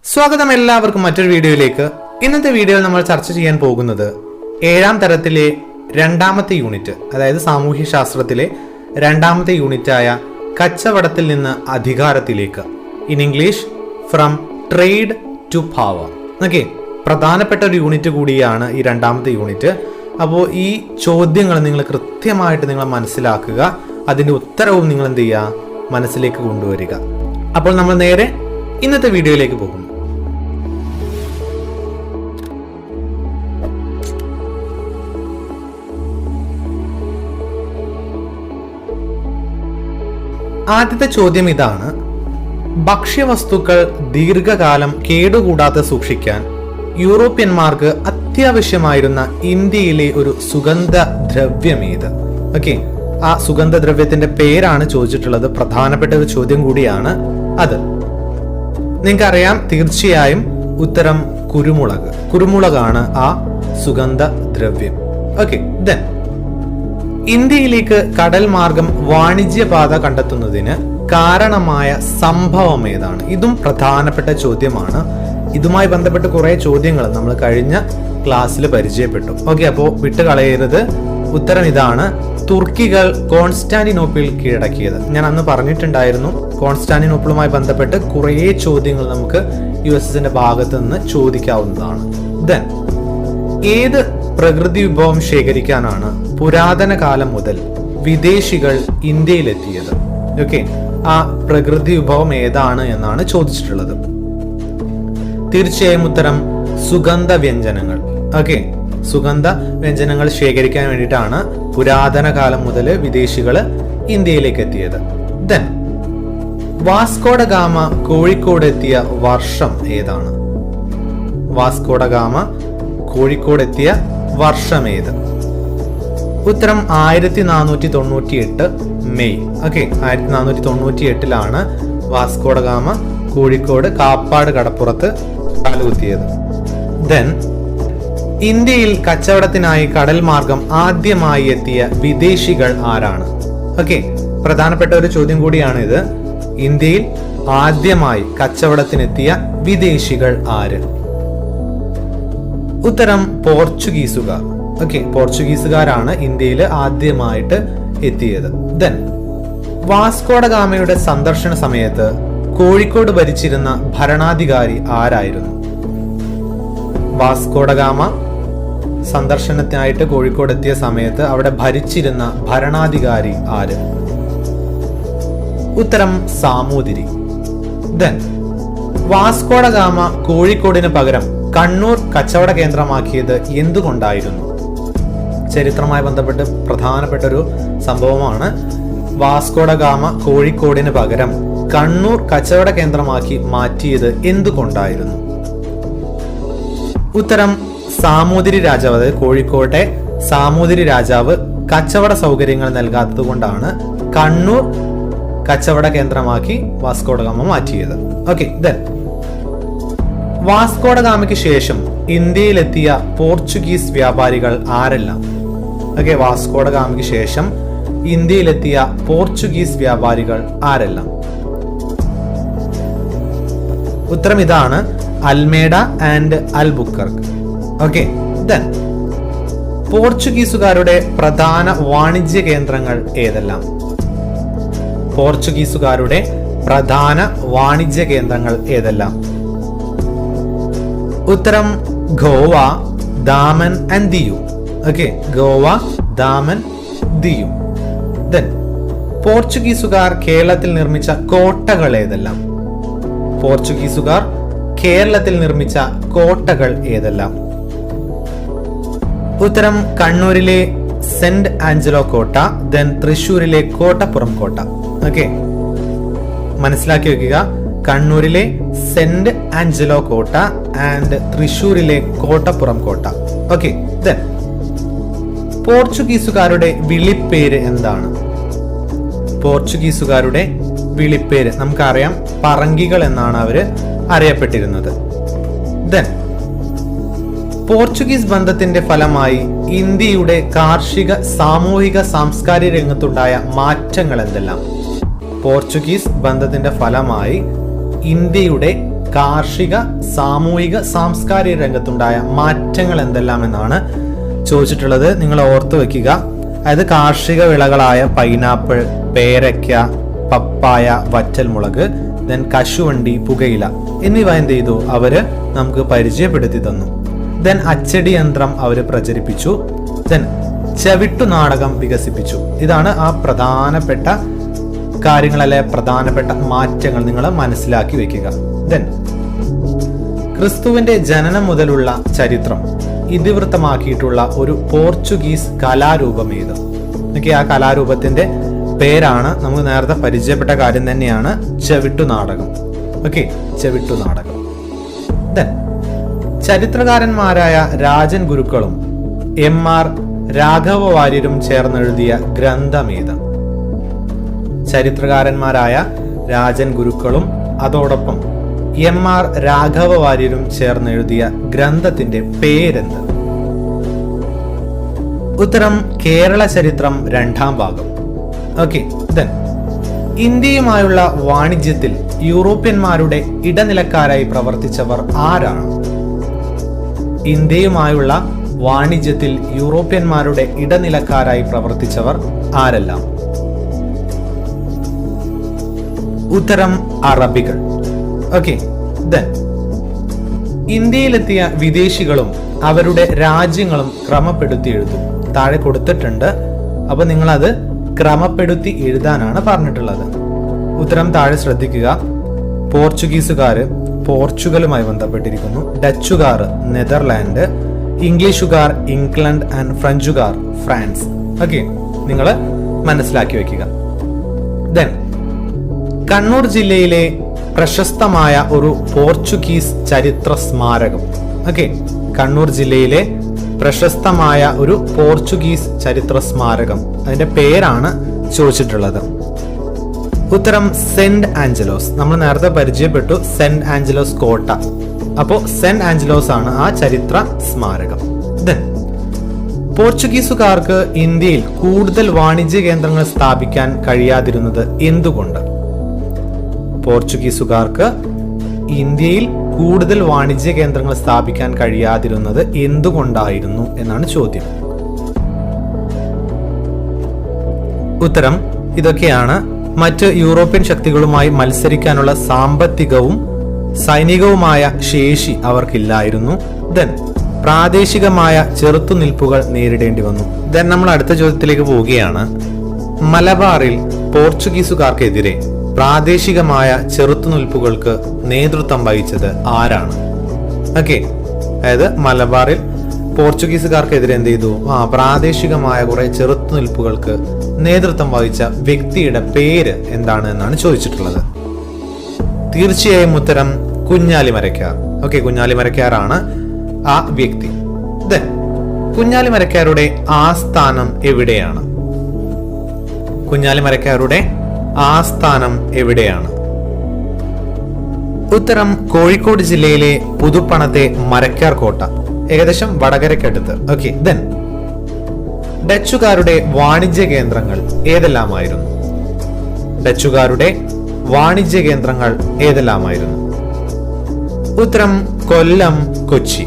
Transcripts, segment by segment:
സ്വാഗതം എല്ലാവർക്കും മറ്റൊരു വീഡിയോയിലേക്ക്. ഇന്നത്തെ വീഡിയോയിൽ നമ്മൾ ചർച്ച ചെയ്യാൻ പോകുന്നത് 7ാം തരത്തിലെ രണ്ടാമത്തെ യൂണിറ്റ്, അതായത് സാമൂഹ്യ ശാസ്ത്രത്തിലെ രണ്ടാമത്തെ യൂണിറ്റായ കച്ചവടത്തിൽ നിന്ന് അധികാരത്തിലേക്ക്, in English from trade to power. Okay, പ്രധാനപ്പെട്ട ഒരു യൂണിറ്റ് കൂടിയാണ് ഈ രണ്ടാമത്തെ യൂണിറ്റ്. അപ്പോൾ ഈ ചോദ്യങ്ങൾ നിങ്ങൾ കൃത്യമായിട്ട് നിങ്ങൾ മനസ്സിലാക്കുക, അതിൻ്റെ ഉത്തരവും നിങ്ങൾ എന്ത് ചെയ്യുക, മനസ്സിലേക്ക് കൊണ്ടുവരിക. അപ്പോൾ നമ്മൾ നേരെ ഇന്നത്തെ വീഡിയോയിലേക്ക് പോകുന്നു. ആദ്യത്തെ ചോദ്യം ഇതാണ്: ഭക്ഷ്യവസ്തുക്കൾ ദീർഘകാലം കേടുകൂടാതെ സൂക്ഷിക്കാൻ യൂറോപ്യന്മാർക്ക് അത്യാവശ്യമായിരുന്ന ഇന്ത്യയിലെ ഒരു സുഗന്ധദ്രവ്യമേത്? ഓക്കെ, ആ സുഗന്ധദ്രവ്യത്തിന്റെ പേരാണ് ചോദിച്ചിട്ടുള്ളത്. പ്രധാനപ്പെട്ട ഒരു ചോദ്യം കൂടിയാണ് അത്. നിങ്ങൾക്കറിയാം തീർച്ചയായും ഉത്തരം കുരുമുളക്. കുരുമുളകാണ് ആ സുഗന്ധദ്രവ്യം. ഓക്കെ, ദെൻ ഇന്ത്യയിലേക്ക് കടൽ മാർഗം വാണിജ്യപാത കണ്ടെത്തുന്നതിന് കാരണമായ സംഭവം ഏതാണ്? ഇതും പ്രധാനപ്പെട്ട ചോദ്യമാണ്. ഇതുമായി ബന്ധപ്പെട്ട് കുറെ ചോദ്യങ്ങൾ നമ്മൾ കഴിഞ്ഞ ക്ലാസ്സിൽ പരിചയപ്പെട്ടു. ഓക്കെ, അപ്പോൾ വിട്ടുകളയരുത്. ഉത്തരം ഇതാണ്: തുർക്കികൾ കോൺസ്റ്റാന്റിനോപ്പിൾ കീഴടക്കിയത്. ഞാൻ അന്ന് പറഞ്ഞിട്ടുണ്ടായിരുന്നു, കോൺസ്റ്റാന്റിനോപ്പിളുമായി ബന്ധപ്പെട്ട് കുറേ ചോദ്യങ്ങൾ നമുക്ക് USSന്റെ ഭാഗത്ത് നിന്ന് ചോദിക്കാവുന്നതാണ്. ദെൻ ഏത് പ്രകൃതി വിഭവം ശേഖരിക്കാനാണ് പുരാതന കാലം മുതൽ വിദേശികൾ ഇന്ത്യയിലെത്തിയത്? ഓക്കെ, ആ പ്രകൃതി വിഭവം ഏതാണ് എന്നാണ് ചോദിച്ചിട്ടുള്ളത്. തീർച്ചയായും ഉത്തരം സുഗന്ധ വ്യഞ്ജനങ്ങൾ. ഓക്കെ, സുഗന്ധ വ്യഞ്ജനങ്ങൾ ശേഖരിക്കാൻ വേണ്ടിയിട്ടാണ് പുരാതന കാലം മുതൽ വിദേശികൾ ഇന്ത്യയിലേക്ക് എത്തിയത്. ദെൻ വാസ്കോഡ ഗാമ കോഴിക്കോട് എത്തിയ വർഷം ഏതാണ്? വാസ്കോഡ ഗാമ കോഴിക്കോട് എത്തിയ വർഷം ഏത്? ഉത്തരം 1498 May. Okay, 1498 Vasco da gamma Kozhikode Kappad കടപ്പുറത്ത് കാലുകുത്തിയത്. ദെൻ ഇന്ത്യയിൽ കച്ചവടത്തിനായി കടൽ മാർഗം ആദ്യമായി എത്തിയ വിദേശികൾ ആരാണ്? ഓക്കെ, പ്രധാനപ്പെട്ട ഒരു ചോദ്യം കൂടിയാണ് ഇത്. ഇന്ത്യയിൽ ആദ്യമായി കച്ചവടത്തിനെത്തിയ വിദേശികൾ ആര്? ഉത്തരം പോർച്ചുഗീസുകാർ. ഓക്കെ, പോർച്ചുഗീസുകാരാണ് ഇന്ത്യയിൽ ആദ്യമായിട്ട് എത്തിയത്. ദെൻ വാസ്കോഡ ഗാമയുടെ സന്ദർശന സമയത്ത് കോഴിക്കോട് ഭരിച്ചിരുന്ന ഭരണാധികാരി ആരായിരുന്നു? വാസ്കോഡ ഗാമ സന്ദർശനത്തിനായിട്ട് കോഴിക്കോട് എത്തിയ സമയത്ത് അവിടെ ഭരിച്ചിരുന്ന ഭരണാധികാരി ആര്? ഉത്തരം സാമൂതിരി. ദെൻ വാസ്കോഡ ഗാമ കോഴിക്കോടിന് പകരം കണ്ണൂർ കച്ചവട കേന്ദ്രമാക്കിയത് എന്തുകൊണ്ടായിരുന്നു? ചരിത്രവുമായി ബന്ധപ്പെട്ട് പ്രധാനപ്പെട്ട ഒരു സംഭവമാണ്. വാസ്കോഡ ഗാമ കോഴിക്കോടിന് പകരം കണ്ണൂർ കച്ചവട കേന്ദ്രമാക്കി മാറ്റിയത് എന്തുകൊണ്ടായിരുന്നു? ഉത്തരം സാമൂതിരി രാജാവ്, അതായത് കോഴിക്കോട്ടെ സാമൂതിരി രാജാവ് കച്ചവട സൗകര്യങ്ങൾ നൽകാത്തത് കൊണ്ടാണ് കണ്ണൂർ കച്ചവട കേന്ദ്രമാക്കി വാസ്കോഡ ഗാമ മാറ്റിയത്. ഓക്കെ, ദെൻ വാസ്കോഡ ഗാമയ്ക്ക് ശേഷം ഇന്ത്യയിലെത്തിയ പോർച്ചുഗീസ് വ്യാപാരികൾ ആരെല്ലാം? ഓക്കെ, വാസ്കോഡ ഗാമയ്ക്ക് ശേഷം ഇന്ത്യയിലെത്തിയ പോർച്ചുഗീസ് വ്യാപാരികൾ ആരെല്ലാം? ഉത്തരം ഇതാണ്: Almeida and Albuquerque. Okay, then പോർച്ചുഗീസുകാരുടെ പ്രധാന വാണിജ്യ കേന്ദ്രങ്ങൾ ഏതെല്ലാം? പോർച്ചുഗീസുകാരുടെ പ്രധാന വാണിജ്യ കേന്ദ്രങ്ങൾ ഏതെല്ലാം? ഉത്തരം Goa, Daman and Diu. Okay, Goa, Daman, Diu. Then പോർച്ചുഗീസുകാർ കേരളത്തിൽ നിർമ്മിച്ച കോട്ടകൾ ഏതെല്ലാം? പോർച്ചുഗീസുകാർ കേരളത്തിൽ നിർമ്മിച്ച കോട്ടകൾ ഏതെല്ലാം? ഉത്തരം കണ്ണൂരിലെ സെന്റ് ആഞ്ചലോ കോട്ട, ദെൻ തൃശ്ശൂരിലെ കോട്ടപ്പുറം കോട്ട. ഓക്കെ, മനസ്സിലാക്കി വെക്കുക. കണ്ണൂരിലെ സെന്റ് ആഞ്ചലോ കോട്ട ആൻഡ് തൃശ്ശൂരിലെ കോട്ടപ്പുറം കോട്ട. ഓക്കെ, ദെൻ പോർച്ചുഗീസുകാരുടെ വിളിപ്പേര് എന്താണ്? പോർച്ചുഗീസുകാരുടെ വിളിപ്പേര് നമുക്കറിയാം, പറങ്കികൾ എന്നാണ് അവര് അറിയപ്പെട്ടിരുന്നത്. ദെൻ പോർച്ചുഗീസ് ബന്ധത്തിന്റെ ഫലമായി ഇന്ത്യയുടെ കാർഷിക, സാമൂഹിക, സാംസ്കാരിക രംഗത്തുണ്ടായ മാറ്റങ്ങൾ എന്തെല്ലാം? പോർച്ചുഗീസ് ബന്ധത്തിന്റെ ഫലമായി ഇന്ത്യയുടെ കാർഷിക, സാമൂഹിക, സാംസ്കാരിക രംഗത്തുണ്ടായ മാറ്റങ്ങൾ എന്തെല്ലാം എന്നാണ് ചോദിച്ചിട്ടുള്ളത്. നിങ്ങൾ ഓർത്തു വെക്കുക. അതായത് കാർഷിക വിളകളായ പൈനാപ്പിൾ, പേരയ്ക്ക, പപ്പായ, വറ്റൽമുളക്, ദെൻ കശുവണ്ടി, പുകയില എന്നിവ എന്ത് ചെയ്തു? അവര് നമുക്ക് പരിചയപ്പെടുത്തി തന്നു. ദെൻ അച്ചടി യന്ത്രം അവര് പ്രചരിപ്പിച്ചു. ദെൻ ചവിട്ടു നാടകം വികസിപ്പിച്ചു. ഇതാണ് ആ പ്രധാനപ്പെട്ട കാര്യങ്ങളല്ലെ, പ്രധാനപ്പെട്ട മാറ്റങ്ങൾ നിങ്ങൾ മനസ്സിലാക്കി വെക്കുക. ദെൻ ക്രിസ്തുവിന്റെ ജനനം മുതലുള്ള ചരിത്രം ഇതിവൃത്തമാക്കിയിട്ടുള്ള ഒരു പോർച്ചുഗീസ് കലാരൂപം ഏത്? ഓക്കെ, ആ കലാരൂപത്തിന്റെ പേരാണ് നമുക്ക് നേരത്തെ പരിചയപ്പെട്ട കാര്യം തന്നെയാണ് ചവിട്ടു നാടകം. ഓക്കെ, ചവിട്ടു നാടകം. ദെൻ ചരിത്രകാരന്മാരായ രാജൻ ഗുരുക്കളും എം.ആർ. രാഘവ വാര്യരും ചേർന്നെഴുതിയ ഗ്രന്ഥമേത്? ചരിത്രകാരന്മാരായ രാജൻ ഗുരുക്കളും അതോടൊപ്പം എം.ആർ. രാഘവ വാര്യരും ചേർന്നെഴുതിയ ഗ്രന്ഥത്തിന്റെ പേരെന്ത്? ഉത്തരം കേരള ചരിത്രം 2ാം ഭാഗം. ഓക്കെ, ദെൻ ഇന്ത്യയുമായുള്ള വാണിജ്യത്തിൽ യൂറോപ്യന്മാരുടെ ഇടനിലക്കാരായി പ്രവർത്തിച്ചവർ ആരാണ്? ഇന്ത്യയുമായുള്ള വാണിജ്യത്തിൽ യൂറോപ്യന്മാരുടെ ഇടനിലക്കാരായി പ്രവർത്തിച്ചവർ ആരെല്ലാം? ഉത്തരം അറബികൾ. ഓക്കെ, ദെൻ ഇന്ത്യയിലെത്തിയ വിദേശികളും അവരുടെ രാജ്യങ്ങളും ക്രമപ്പെടുത്തി എഴുതും. താഴെ കൊടുത്തിട്ടുണ്ട്. അപ്പൊ നിങ്ങൾ അത് ക്രമപ്പെടുത്തി എഴുതാനാണ് പറഞ്ഞിട്ടുള്ളത്. ഉത്തരം താഴെ ശ്രദ്ധിക്കുക. പോർച്ചുഗീസുകാര് പോർച്ചുഗലുമായി ബന്ധപ്പെട്ടിരിക്കുന്നു, ഡച്ചുകാർ നെതർലാൻഡ്, ഇംഗ്ലീഷുകാർ ഇംഗ്ലണ്ട് ആൻഡ് ഫ്രഞ്ചുകാർ ഫ്രാൻസ്. ഓക്കെ, നിങ്ങൾ മനസ്സിലാക്കി വെക്കുക. ദെൻ കണ്ണൂർ ജില്ലയിലെ പ്രശസ്തമായ ഒരു പോർച്ചുഗീസ് ചരിത്ര സ്മാരകം. ഓക്കെ, കണ്ണൂർ ജില്ലയിലെ പ്രശസ്തമായ ഒരു പോർച്ചുഗീസ് ചരിത്ര സ്മാരകം, അതിന്റെ പേരാണ് ചോദിച്ചിട്ടുള്ളത്. ഉത്തരം സെന്റ് ആഞ്ചലോസ്. നമ്മൾ നേരത്തെ പരിചയപ്പെട്ടു സെന്റ് ആഞ്ചലോസ് കോട്ട. അപ്പോ സെന്റ് ആഞ്ചലോസ് ആണ് ആ ചരിത്ര സ്മാരകം. ദെൻ പോർച്ചുഗീസുകാർക്ക് ഇന്ത്യയിൽ കൂടുതൽ വാണിജ്യ കേന്ദ്രങ്ങൾ സ്ഥാപിക്കാൻ കഴിയാതിരുന്നത് എന്തുകൊണ്ട്? പോർച്ചുഗീസുകാർക്ക് ഇന്ത്യയിൽ കൂടുതൽ വാണിജ്യ കേന്ദ്രങ്ങൾ സ്ഥാപിക്കാൻ കഴിയാതിരുന്നത് എന്തുകൊണ്ടായിരുന്നു എന്നാണ് ചോദ്യം. ഉത്തരം ഇതൊക്കെയാണ്. മറ്റ് യൂറോപ്യൻ ശക്തികളുമായി മത്സരിക്കാനുള്ള സാമ്പത്തികവും സൈനികവുമായ ശേഷി അവർക്കില്ലായിരുന്നു. ദെൻ പ്രാദേശികമായ ചെറുത്തുനിൽപ്പുകൾ നേരിടേണ്ടി വന്നു. ദെൻ നമ്മൾ അടുത്ത ചോദ്യത്തിലേക്ക് പോവുകയാണ്. മലബാറിൽ പോർച്ചുഗീസുകാർക്കെതിരെ പ്രാദേശികമായ ചെറുത്തുനിൽപ്പുകൾക്ക് നേതൃത്വം വഹിച്ചത് ആരാണ്? ഓക്കെ, അതായത് മലബാറിൽ പോർച്ചുഗീസുകാർക്കെതിരെ എന്ത് ചെയ്തു? പ്രാദേശികമായ കുറെ ചെറുത്തുനിൽപ്പുകൾക്ക് നേതൃത്വം വഹിച്ച വ്യക്തിയുടെ പേര് എന്താണ് എന്നാണ് ചോദിച്ചിട്ടുള്ളത്. തീർച്ചയായും ഉത്തരം കുഞ്ഞാലിമരക്കാർ. ഓക്കെ, കുഞ്ഞാലിമരക്കാരാണ് ആ വ്യക്തി. ദെൻ കുഞ്ഞാലിമരക്കാരുടെ ആസ്ഥാനം എവിടെയാണ്? കുഞ്ഞാലിമരക്കാരുടെ ആസ്ഥാനം എവിടെയാണ്? ഉത്തരം കോഴിക്കോട് ജില്ലയിലെ പുതുപ്പണത്തെ മരക്കാർ കോട്ട, ഏകദേശം വടകരക്കടുത്ത്. ഓക്കെ, ദെൻ ഡച്ചുകാരുടെ വാണിജ്യ കേന്ദ്രങ്ങൾ ഏതെല്ലാമായിരുന്നു? ഡച്ചുകാരുടെ വാണിജ്യ കേന്ദ്രങ്ങൾ ഏതെല്ലാമായിരുന്നു? ഉത്തരം കൊല്ലം, കൊച്ചി.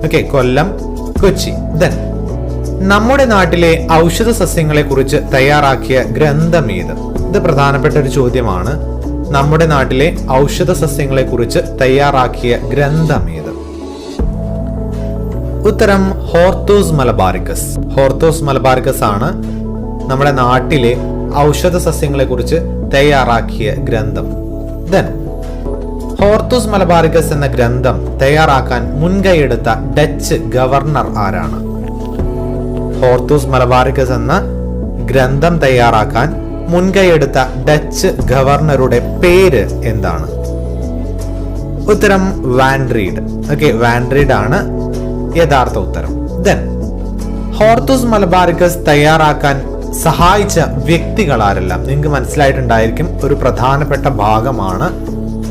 ഓക്കെ, കൊല്ലം, കൊച്ചി. ദെൻ നമ്മുടെ നാട്ടിലെ ഔഷധ സസ്യങ്ങളെ കുറിച്ച് തയ്യാറാക്കിയ ഗ്രന്ഥം ഏത്? ഇത് പ്രധാനപ്പെട്ട ഒരു ചോദ്യമാണ്. നമ്മുടെ നാട്ടിലെ ഔഷധ സസ്യങ്ങളെ കുറിച്ച് തയ്യാറാക്കിയ ഗ്രന്ഥം ഏത്? ഉത്തരം ഹോർത്തൂസ് മലബാറിക്കസ്. ഹോർത്തൂസ് മലബാറിക്കസ് ആണ് നമ്മുടെ നാട്ടിലെ ഔഷധ സസ്യങ്ങളെ കുറിച്ച് തയ്യാറാക്കിയ ഗ്രന്ഥം. ദെൻ ഹോർത്തൂസ് മലബാറിക്കസ് എന്ന ഗ്രന്ഥം തയ്യാറാക്കാൻ മുൻകൈയെടുത്ത ഡച്ച് ഗവർണർ ആരാണ്? ഹോർത്തൂസ് മലബാറിക്കസ് എന്ന ഗ്രന്ഥം തയ്യാറാക്കാൻ മുൻകൈയെടുത്ത ഡച്ച് ഗവർണറുടെ പേര് എന്താണ്? ഉത്തരം വാൻഡ്രീഡ്. ഓക്കെ, വാൻഡ്രീഡ് ആണ് യഥാർത്ഥ ഉത്തരം. ദെൻ ഹോർത്തൂസ് മലബാറിക്കസ് തയ്യാറാക്കാൻ സഹായിച്ച വ്യക്തികൾ ആരെല്ലാം? നിങ്ങൾക്ക് മനസ്സിലായിട്ടുണ്ടായിരിക്കും, ഒരു പ്രധാനപ്പെട്ട ഭാഗമാണ്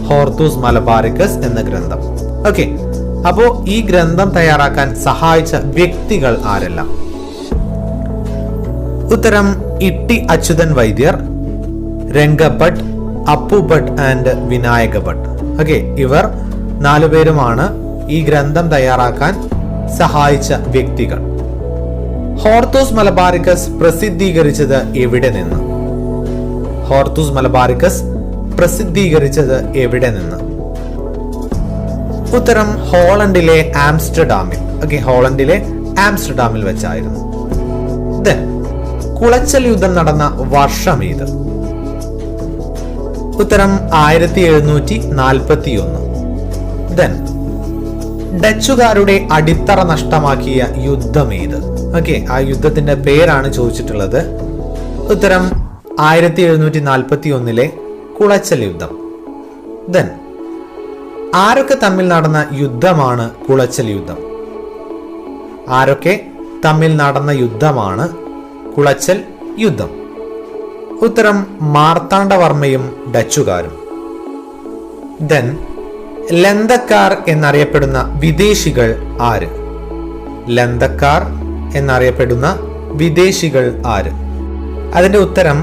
ഹോർത്തൂസ് മലബാറിക്കസ് എന്ന ഗ്രന്ഥം. ഓക്കെ, അപ്പോ ഈ ഗ്രന്ഥം തയ്യാറാക്കാൻ സഹായിച്ച വ്യക്തികൾ ആരെല്ലാം? ഉത്തരം ഇട്ടി അച്യുതൻ വൈദ്യർ, രംഗഭട്ട്, അപ്പു ഭട്ട് ആൻഡ് വിനായക ഭട്ട്. ഓക്കെ, ഇവർ 4 പേരുമാണ് ഈ ഗ്രന്ഥം തയ്യാറാക്കാൻ സഹായിച്ച വ്യക്തികൾ. ഹോർത്തൂസ് മലബാറിക്കസ് പ്രസിദ്ധീകരിച്ചത് എവിടെ നിന്ന്? ഹോർത്തൂസ് മലബാറിക്കസ് പ്രസിദ്ധീകരിച്ചത് എവിടെ നിന്ന്? ഉത്തരം ഹോളണ്ടിലെ ആംസ്റ്റർഡാമിൽ. ഓക്കെ, ഹോളണ്ടിലെ ആംസ്റ്റർഡാമിൽ വെച്ചായിരുന്നു. കുളച്ചൽ യുദ്ധം നടന്ന വർഷം ഏത്? ഉത്തരം 1741. ഡച്ചുകാരുടെ അടിത്തറ നഷ്ടമാക്കിയ യുദ്ധം ഏത്? ഓക്കെ, ആ യുദ്ധത്തിന്റെ പേരാണ് ചോദിച്ചിട്ടുള്ളത്. ഉത്തരം 1741 കുളച്ചൽ യുദ്ധം. ആരൊക്കെ തമ്മിൽ നടന്ന യുദ്ധമാണ് കുളച്ചൽ യുദ്ധം? ആരൊക്കെ തമ്മിൽ നടന്ന യുദ്ധമാണ് കുളച്ചൽ യുദ്ധം? ഉത്തരം മാർത്താണ്ഡവർമ്മയും ഡച്ചുകാരും. ലന്തക്കാർ എന്നറിയപ്പെടുന്ന വിദേശികൾ ആര്? ലന്തക്കാർ എന്നറിയപ്പെടുന്ന വിദേശികൾ ആര്? അതിന്റെ ഉത്തരം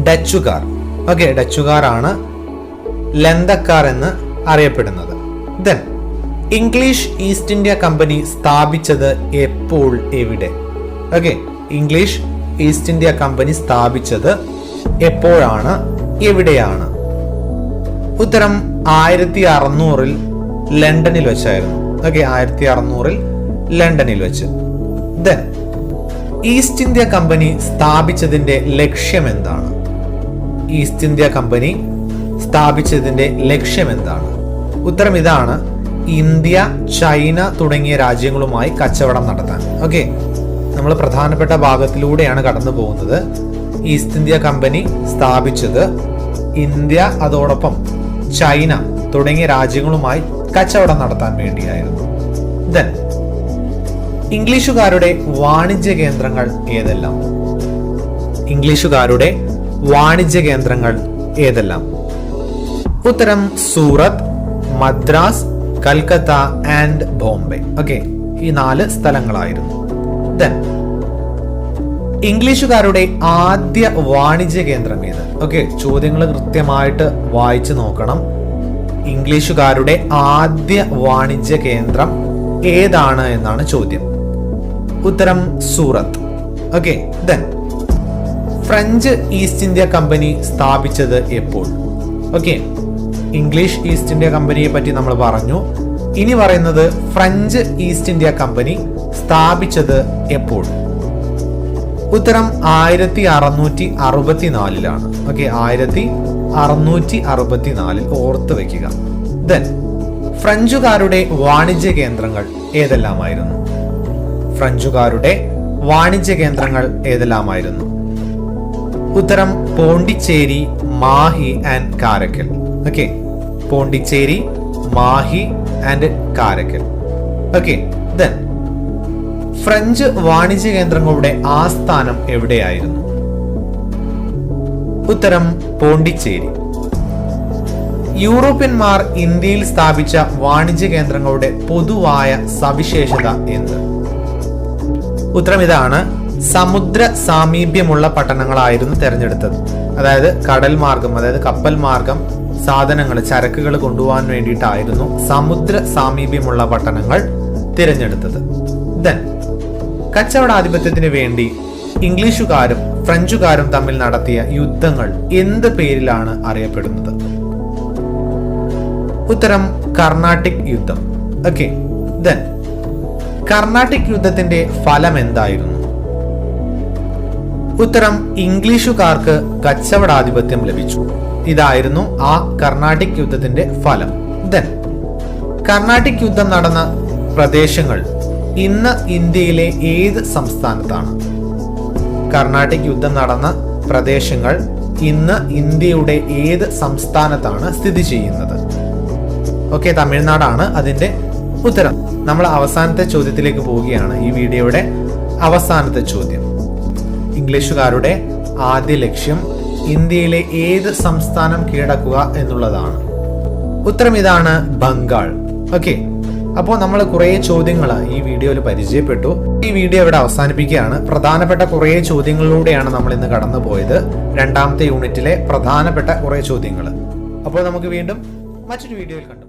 ഡച്ചുകാർ. ഓക്കെ, ഡച്ചുകാരാണ് ലന്തക്കാർ എന്ന് അറിയപ്പെടുന്നത്. ഇംഗ്ലീഷ് ഈസ്റ്റ് ഇന്ത്യ കമ്പനി സ്ഥാപിച്ചത് എപ്പോൾ, എവിടെ? Okay, English east India company സ്ഥാപിച്ചത് എപ്പോഴാണ്, എവിടെയാണ്? ഉത്തരം 1600 ലണ്ടനിൽ വെച്ചായിരുന്നു. ഓക്കെ, 1600 ലണ്ടനിൽ വെച്ച്. ഈസ്റ്റ് ഇന്ത്യ കമ്പനി സ്ഥാപിച്ചതിന്റെ ലക്ഷ്യം എന്താണ്? ഈസ്റ്റ് ഇന്ത്യ കമ്പനി സ്ഥാപിച്ചതിന്റെ ലക്ഷ്യം എന്താണ്? ഉത്തരം ഇതാണ്: ഇന്ത്യ, ചൈന തുടങ്ങിയ രാജ്യങ്ങളുമായി കച്ചവടം നടത്താൻ. ഓക്കെ, നമ്മൾ പ്രധാനപ്പെട്ട ഭാഗത്തിലൂടെയാണ് കടന്നു പോകുന്നത്. ഈസ്റ്റ് ഇന്ത്യ കമ്പനി സ്ഥാപിച്ചത് ഇന്ത്യ, അതോടൊപ്പം ചൈന തുടങ്ങിയ രാജ്യങ്ങളുമായി കച്ചവടം നടത്താൻ വേണ്ടിയായിരുന്നു. ഇംഗ്ലീഷുകാരുടെ വാണിജ്യ കേന്ദ്രങ്ങൾ ഏതെല്ലാം? ഇംഗ്ലീഷുകാരുടെ വാണിജ്യ കേന്ദ്രങ്ങൾ ഏതെല്ലാം? ഉത്തരം സൂറത്ത്, മദ്രാസ്, കൽക്കത്ത ആൻഡ് ബോംബെ. ഓക്കെ, ഈ 4 സ്ഥലങ്ങളായിരുന്നു. ഇംഗ്ലീഷുകാരുടെ ആദ്യ വാണിജ്യ കേന്ദ്രം ഏത്? ഓക്കെ, ചോദ്യങ്ങൾ കൃത്യമായിട്ട് വായിച്ചു നോക്കണം. ഇംഗ്ലീഷുകാരുടെ ആദ്യ വാണിജ്യ കേന്ദ്രം ഏതാണ് എന്നാണ് ചോദ്യം. ഉത്തരം Surat. Okay, French East India company സ്ഥാപിച്ചത് എപ്പോൾ? ഓക്കെ, ഇംഗ്ലീഷ് ഈസ്റ്റ് ഇന്ത്യ കമ്പനിയെ പറ്റി നമ്മൾ പറഞ്ഞു. ഇനി പറയുന്നത് ഫ്രഞ്ച് ഈസ്റ്റ് ഇന്ത്യ കമ്പനി സ്ഥാപിച്ചത് എപ്പോൾ? ഉത്തരം 1664. ഓക്കെ, 1664 ഓർത്ത് വെക്കുക. ഫ്രഞ്ചുകാരുടെ വാണിജ്യ കേന്ദ്രങ്ങൾ ഏതെല്ലാമായിരുന്നു? ഫ്രഞ്ചുകാരുടെ വാണിജ്യ കേന്ദ്രങ്ങൾ ഏതെല്ലാമായിരുന്നു? ഉത്തരം Pondicherry, Mahe and Karaikal. Okay, Pondicherry, Mahe and Karaikal. Okay, French വാണിജ്യ കേന്ദ്രങ്ങളുടെ ആസ്ഥാനം എവിടെയായിരുന്നു? ഉത്തരം പോണ്ടിച്ചേരി. യൂറോപ്യന്മാർ ഇന്ത്യയിൽ സ്ഥാപിച്ച വാണിജ്യ കേന്ദ്രങ്ങളുടെ പൊതുവായ സവിശേഷത എന്ത്? ഉത്തരം ഇതാണ്: സമുദ്ര സാമീപ്യമുള്ള പട്ടണങ്ങളായിരുന്നു തിരഞ്ഞെടുത്തത്. അതായത് കടൽ മാർഗം, അതായത് കപ്പൽ മാർഗം സാധനങ്ങൾ, ചരക്കുകൾ കൊണ്ടുപോകാൻ വേണ്ടിയിട്ടായിരുന്നു സമുദ്ര സാമീപ്യമുള്ള പട്ടണങ്ങൾ തിരഞ്ഞെടുത്തത്. കച്ചവടാധിപത്യത്തിന് വേണ്ടി ഇംഗ്ലീഷുകാരും ഫ്രഞ്ചുകാരും തമ്മിൽ നടത്തിയ യുദ്ധങ്ങൾ എന്ത് പേരിലാണ് അറിയപ്പെടുന്നത്? ഉത്തരം കർണാട്ടിക് യുദ്ധം. ഓക്കെ, കർണാട്ടിക് യുദ്ധത്തിന്റെ ഫലം എന്തായിരുന്നു? ഉത്തരം ഇംഗ്ലീഷുകാർക്ക് കച്ചവടാധിപത്യം ലഭിച്ചു. ഇതായിരുന്നു ആ കർണാട്ടിക് യുദ്ധത്തിന്റെ ഫലം. കർണാട്ടിക് യുദ്ധം നടന്ന പ്രദേശങ്ങൾ ഇന്ന് ഇന്ത്യയിലെ ഏത് സംസ്ഥാനത്താണ്? കർണാട്ടിക് യുദ്ധം നടന്ന പ്രദേശങ്ങൾ ഇന്ന് ഇന്ത്യയുടെ ഏത് സംസ്ഥാനത്താണ് സ്ഥിതി ചെയ്യുന്നത്? ഓക്കെ, തമിഴ്നാടാണ് അതിന്റെ ഉത്തരം. നമ്മൾ അവസാനത്തെ ചോദ്യത്തിലേക്ക് പോവുകയാണ്. ഈ വീഡിയോയുടെ അവസാനത്തെ ചോദ്യം: ഇംഗ്ലീഷുകാരുടെ ആദ്യ ലക്ഷ്യം ഇന്ത്യയിലെ ഏത് സംസ്ഥാനം കീഴടക്കുക എന്നുള്ളതാണ്. ഉത്തരം ഇതാണ്: ബംഗാൾ. ഓക്കെ, അപ്പോൾ നമ്മൾ കുറേ ചോദ്യങ്ങൾ ഈ വീഡിയോയിൽ പരിചയപ്പെട്ടു. ഈ വീഡിയോ ഇവിടെ അവസാനിപ്പിക്കുകയാണ്. പ്രധാനപ്പെട്ട കുറേ ചോദ്യങ്ങളിലൂടെയാണ് നമ്മൾ ഇന്ന് കടന്നു പോയത്. രണ്ടാമത്തെ യൂണിറ്റിലെ പ്രധാനപ്പെട്ട കുറേ ചോദ്യങ്ങൾ. അപ്പോൾ നമുക്ക് വീണ്ടും മറ്റൊരു വീഡിയോയിൽ കണ്ടു.